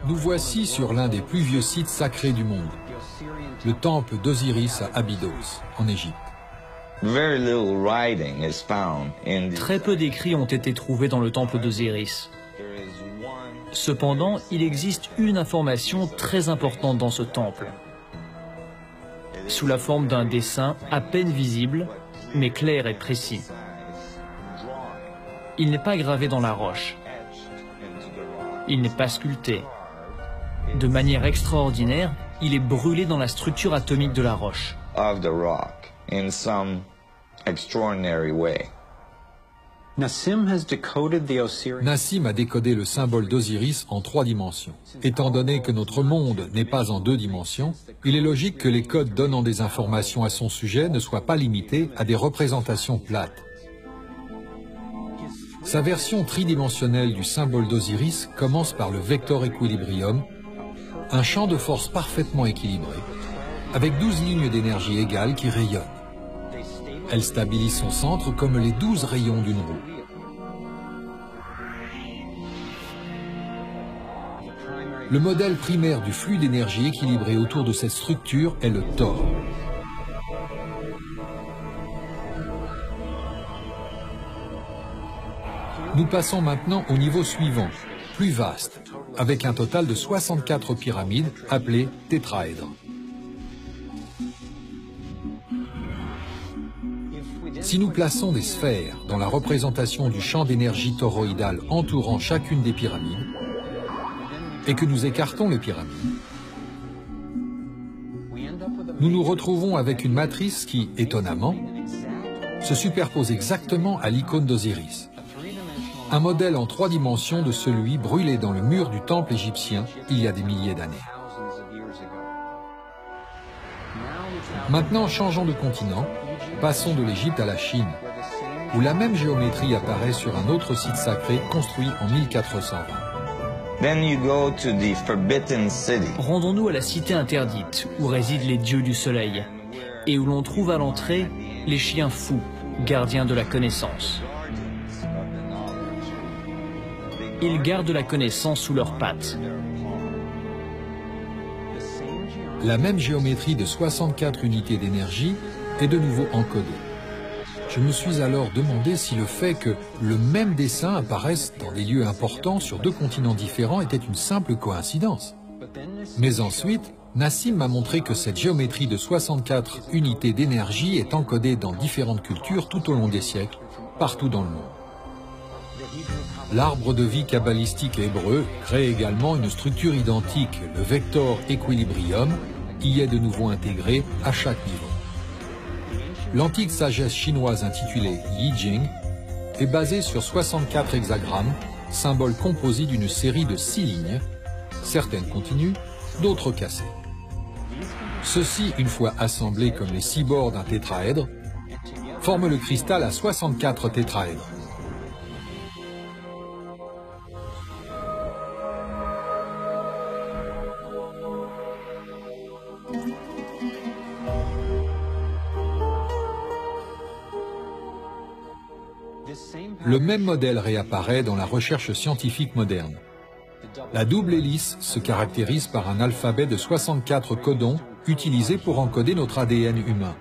Nous voici sur l'un des plus vieux sites sacrés du monde, le temple d'Osiris à Abydos, en Égypte. Très peu d'écrits ont été trouvés dans le temple d'Osiris. Cependant, il existe une information très importante dans ce temple, sous la forme d'un dessin à peine visible, mais clair et précis. Il n'est pas gravé dans la roche. Il n'est pas sculpté. De manière extraordinaire, il est brûlé dans la structure atomique de la roche. Nassim a décodé le symbole d'Osiris en 3 dimensions. Étant donné que notre monde n'est pas en 2 dimensions, il est logique que les codes donnant des informations à son sujet ne soient pas limités à des représentations plates. Sa version tridimensionnelle du symbole d'Osiris commence par le vector equilibrium, un champ de force parfaitement équilibré, avec 12 lignes d'énergie égales qui rayonnent. Elle stabilise son centre comme les 12 rayons d'une roue. Le modèle primaire du flux d'énergie équilibré autour de cette structure est le Thor. Nous passons maintenant au niveau suivant, plus vaste, avec un total de 64 pyramides appelées tétraèdres. Si nous plaçons des sphères dans la représentation du champ d'énergie toroïdal entourant chacune des pyramides, et que nous écartons les pyramides, nous nous retrouvons avec une matrice qui, étonnamment, se superpose exactement à l'icône d'Osiris. Un modèle en 3 dimensions de celui brûlé dans le mur du temple égyptien il y a des milliers d'années. Maintenant, changeons de continent, passons de l'Égypte à la Chine, où la même géométrie apparaît sur un autre site sacré construit en 1420. Rendons-nous à la cité interdite, où résident les dieux du soleil, et où l'on trouve à l'entrée les chiens fous, gardiens de la connaissance. Ils gardent la connaissance sous leurs pattes. La même géométrie de 64 unités d'énergie est de nouveau encodée. Je me suis alors demandé si le fait que le même dessin apparaisse dans des lieux importants sur 2 continents différents était une simple coïncidence. Mais ensuite, Nassim m'a montré que cette géométrie de 64 unités d'énergie est encodée dans différentes cultures tout au long des siècles, partout dans le monde. L'arbre de vie kabbalistique hébreu crée également une structure identique, le vector equilibrium, y est de nouveau intégré à chaque niveau. L'antique sagesse chinoise intitulée Yi Jing est basée sur 64 hexagrammes, symboles composés d'une série de 6 lignes, certaines continues, d'autres cassées. Ceux-ci, une fois assemblés comme les 6 bords d'un tétraèdre, forment le cristal à 64 tétraèdres. Le même modèle réapparaît dans la recherche scientifique moderne. La double hélice se caractérise par un alphabet de 64 codons utilisés pour encoder notre ADN humain.